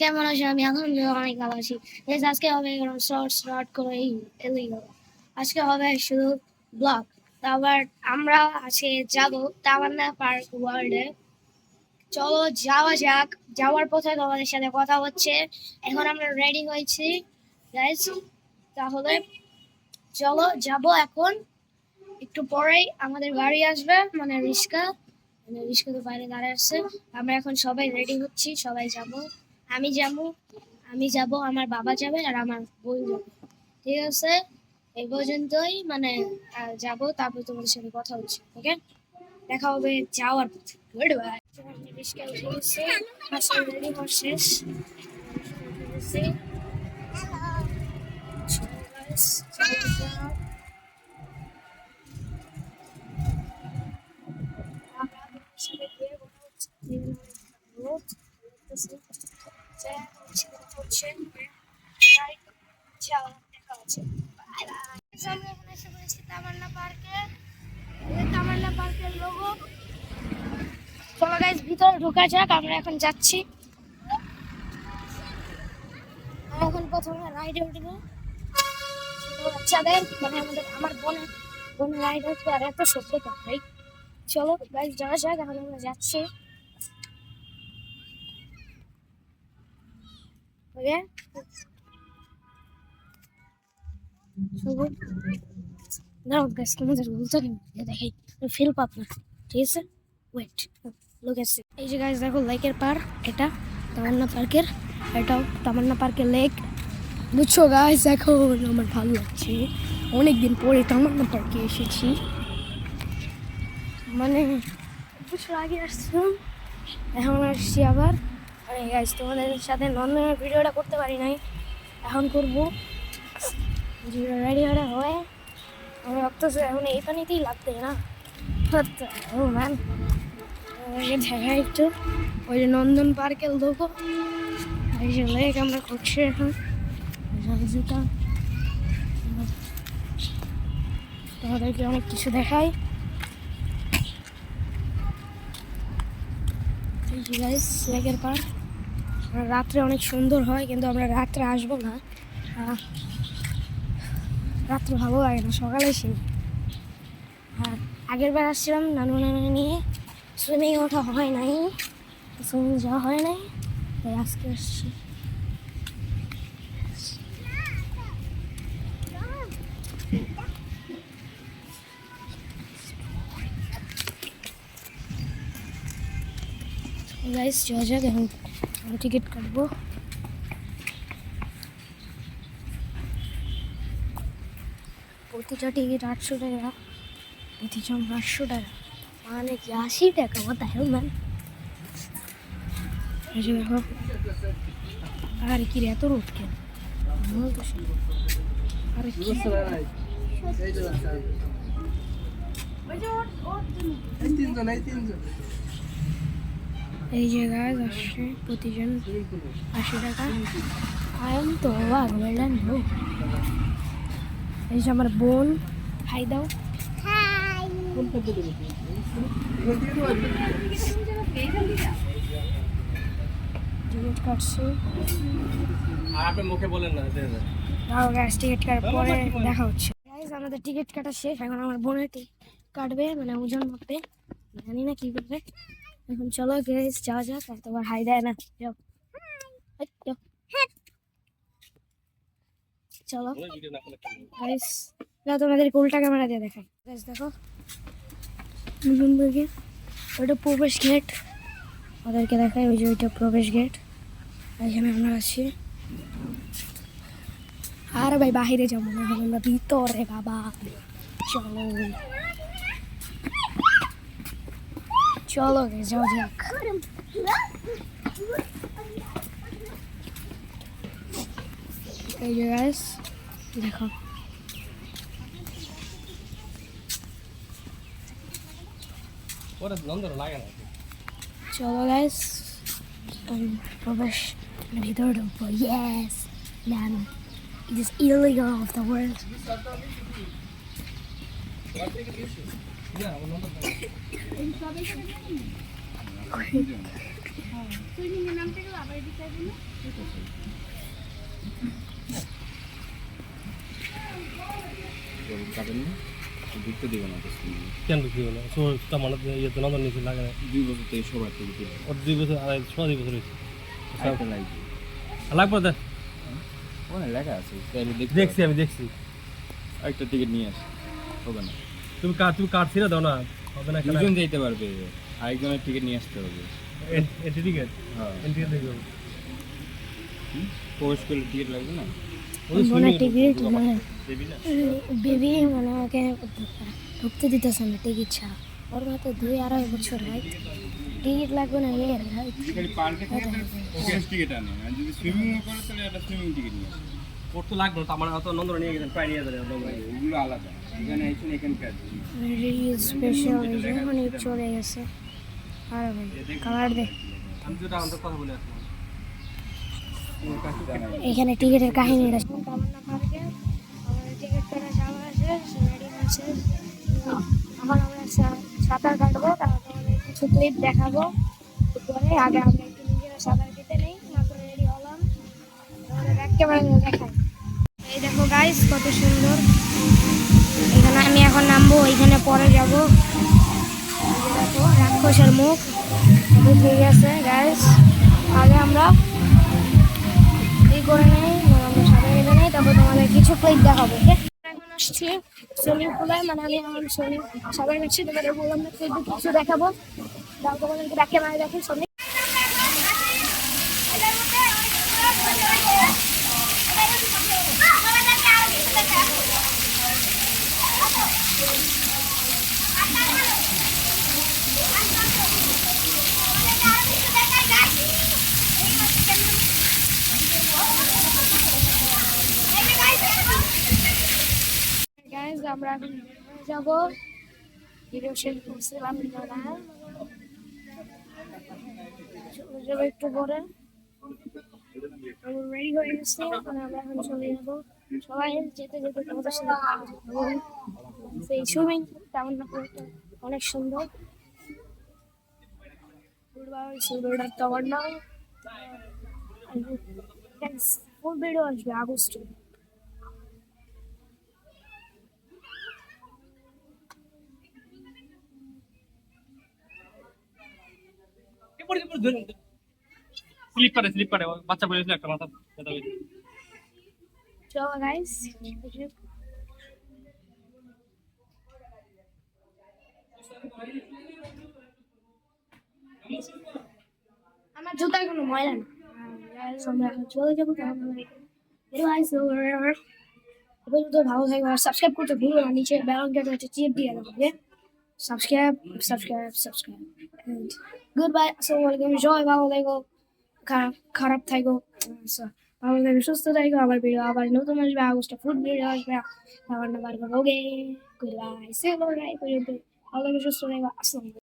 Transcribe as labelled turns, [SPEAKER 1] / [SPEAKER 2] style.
[SPEAKER 1] কেমন আছো? আমি আলহামদুলিল্লাহ অনেক ভালো আছি। আজকে হবে শর্ট করে illegal। আজকে হবে শুধু ব্লগ। তারপর আমরা আজকে যাব তামান্না পার্ক ওয়ার্ল্ডে। চলো যাওয়া যাক। যাওয়ার পথে তোমাদের সাথে কথা হচ্ছে। এখন আমরা রেডি হয়েছি গাইস। তাহলে চলো যাব এখন। একটু পরেই আমাদের গাড়ি আসবে, মানে রিক্সা। রিক্সা তো বাইরে দাঁড়ায় আছে। আমরা এখন সবাই রেডি হচ্ছি, সবাই যাব। আমি যাবো, আমার বাবা যাবে আর আমার বোন যাবে। ঠিক আছে, এই পর্যন্তই। মানে যাব, তারপর তোমাদের সাথে কথা হচ্ছে। ওকে, দেখা হবে যাওয়ার পথে। Good bye. আমি রিক্সা উঠে গেছি, আসলে রেডি হওয়া শেষ। উঠে গেছি। চলো guys, চলো যাও। আমরা আপনাদের সাথে গিয়ে কথা হচ্ছে। রোদ দেখতেছি যে হচ্ছে রাইট। চলো দেখা হচ্ছে। Bye bye. আমরা এখন এসে পড়েছি তামান্না পার্কে। তামান্না পার্কের লোগো। চলো গাইস, ভিতরে ঢোকা যাক। আমরা এখন যাচ্ছি। এখন প্রথমে রাইডে উঠবো। বাচ্চাদের মানে আমার বোনের রাইড হচ্ছে, আর এত শব্দ ভাই। চলো গাইস যাওয়া যাক। এখন আমরা যাচ্ছি। ওকে, চলো দাঁড়াও গাইস, তোমাদের বলতে দেখাই, ফিল পাপ না। ঠিক আছে, ওয়েট, লুক এট এই যে গাইস দেখো, লেকের পার। এটা তামান্না পার্কের, এটাও তামান্না পার্কের লেক। বুঝছো গাইস, এখন আমার ভালো লাগছে। অনেকদিন পরে তামান্না পার্কে এসেছি। মানে বছর আগে আসছিলাম, এখন আসছি আবার। মানে গাইস তোমাদের সাথে নন্দনের ভিডিওটা করতে পারি নাই, এখন করবো। রেডি হয়ে আমি ভাবতেছি এখন এই পানিতেই লাগবে না। ও ম্যাম, দেখা একটু ওই যে নন্দন পার্কের লোগো। এই যে লেক আমরা করছি এখন। তোমাদেরকে অনেক কিছু দেখাই। এই যে গাইস লেকের পার। রাত্রে অনেক সুন্দর হয়, কিন্তু আমরা রাত্রে আসবো না। রাত্রে ভালো লাগে না, সকালে এসে। আর আগের বার আসছিলাম নানু নানা নিয়ে, সুইমিং ওঠা হয় নাই, সুইমিং যাওয়া হয় নাই, তাই আজকে আসছি। গাইস যাওয়া যাক। এখন টিকিট কাটবো। প্রতিটা টিকিট 800 টাকা, প্রতিজন 500 টাকা, মানে কি 80 টাকা। what the hell man। দেখো, আর কি রে এত রোদ কেন? আরে কি এই যে গাইস আসছে প্রতিজন 80 টাকা। আয়াম তো অবাক বললেন। এই যে আমার বোন, হাই দাও। টিকিট কাটছি। টিকিট কাটার পরে দেখা হচ্ছে। আমাদের টিকিট কাটা শেষ, এখন আমার বোনের কাটবে, মানে ওজন মাপবে, জানি না কি করবে। এখন চলো গাইস যাওয়া যাক। আর তোমার হাই দেয় না, যাও চলো গাইস। তোমাদের উল্টা ক্যামেরা দিয়ে দেখাই। গাইস দেখো, ওইটা প্রবেশ গেট, ওদেরকে দেখাই। ওই যে ওইটা প্রবেশ গেট, এখানে আমরা আছি। আর ভাই বাহিরে যাবো না, এখন আমরা ভিতরে বাবা। চলো চলো যাও যাক। এই যে গাইস দেখো, চলো গাইস প্রবেশ ভিতরে ঢুকবো। Yes ma'am, it is illegal of the world. Swimming এর নামটা কি আবার দিতে হবে না?
[SPEAKER 2] কাটেন না ঢুকতে দেবে না তো স্কুলে।
[SPEAKER 3] কেন ঢুকতে হবে না? তা মানে ইয়ে তো নজর নিচে লাগে না।
[SPEAKER 2] 2 বছর থেকে সবার থেকে ঢুকতে
[SPEAKER 3] ওর 2 বছর আড়াই 2.5 বছর হয়েছে।
[SPEAKER 2] আরেকটা লাগবে।
[SPEAKER 3] লাগবে দে।
[SPEAKER 2] ওখানে লেখা আছে তাহলে
[SPEAKER 3] দেখছি আমি দেখছি।
[SPEAKER 2] আরেকটা টিকিট নিয়ে আসি হবে না।
[SPEAKER 3] তুমি কার্ড ছিঁড়ে দাও না, হবে না।
[SPEAKER 2] দুজন যেতে পারবে, আরেকজনের টিকিট নিয়ে আসতে হবে।
[SPEAKER 3] এন্ট্রি টিকেট
[SPEAKER 2] হ্যাঁ
[SPEAKER 3] এন্ট্রি দেখো।
[SPEAKER 2] প্রবেশ করলে টিকিট লাগবে না।
[SPEAKER 1] বোনের টিকিট মানে
[SPEAKER 3] দেবি না।
[SPEAKER 1] বেবি মানে ওকে ঢুকতে দিতেছে না টিকিট ছাড়া। ওর মাত্র 2-2.5 বছর হয়, টিকিট লাগবে না এর হয়।
[SPEAKER 2] খালি পার্কে থেকে প্রবেশ টিকিট আনে, আর যদি সুইমিং করে তাহলে একটা সুইমিং টিকিট নিয়ে আসে।
[SPEAKER 3] ওর তো লাগবে না, তো আমার তো নন্দন নিয়ে গেছেন, প্রায় নিয়ে যাবেন নন্দন।
[SPEAKER 2] ওগুলো আলাদা, এখানে এসে এখানকার
[SPEAKER 1] স্পেশাল যখন চলে গেছে। আর ভাই কালার দে,
[SPEAKER 3] আমি যেটা আমাদের কথা বলে আসলাম।
[SPEAKER 1] এখানে টিকিটের কাহিনীটা কামান্না পার্কে আমাদের টিকিট কাটা যাওয়া আছে, রেডি আছে। এখন আমরা সাঁতার কাটবো, তারপর তোমাদের কিছু ক্লিপ দেখাবো। পরে আগে আমরা একটু নিজেরা সাঁতার কেটে নেই, মাত্র রেডি হলাম, তোমাদের ব্যাক ক্যামেরা দেখাই। এই দেখো গাইস কত সুন্দর। এখানে আমি এখন নামবো, ওইখানে পরে যাবো। দেখো রাক্ষসের মুখ ঠিক আছে গাইস। আগে আমরা এই করে নেই, আমরা সাঁতার কেটে নেই, তারপর তোমাদের কিছু ক্লিপ দেখাবো। এখন আসছি সুইমিং পুলে, মানে আমি এখন সুইমিং সাঁতার কাটছি, তোমাদের বললাম না ক্লিপ কিছু দেখাবো। তাও তোমাদেরকে ব্যাক ক্যামেরা দেখি সবাই। গাইস আমরা এখন যাবো, ভিডিও শেয়ার করছিলাম না, যাবো একটু পরে। রেডি হয়ে গেছি, মানে আমরা এখন চলে যাবো। সবাই যেতে যেতে তোমাদের সাথে সেই সুইমিং তেমন না করতে অনেক সুন্দর। সুন্দরটা তেমন না, ফুল ভিডিও আসবে আগস্টে।
[SPEAKER 3] স্লিপ করে বাচ্চা বলেছিল একটা মাথা ব্যথা হয়েছে।
[SPEAKER 1] চলো গাইস, আমার জুতায় কোনো ময়লা না। Guys, আমরা এখন চলে যাবো। ভালো থাকবে আর সাবস্ক্রাইব করতে ভুলো না, নিচে বেল আইকনটা আছে চিপ দিয়ে রাখবে। Subscribe subscribe subscribe and good bye. আসসালামু আলাইকুম। জয় ভালো থাকো, খারাপ থাকো, ভালো থাকো, সুস্থ থাকো। আবার ভিডিও আবার নতুন আসবে, আগস্টে ফুড ভিডিও আসবে, আবার না পারবো। ওকে গুড বাই, সে ভালো থাকো, সুস্থ থাকো। আসসালামু আলাইকুম।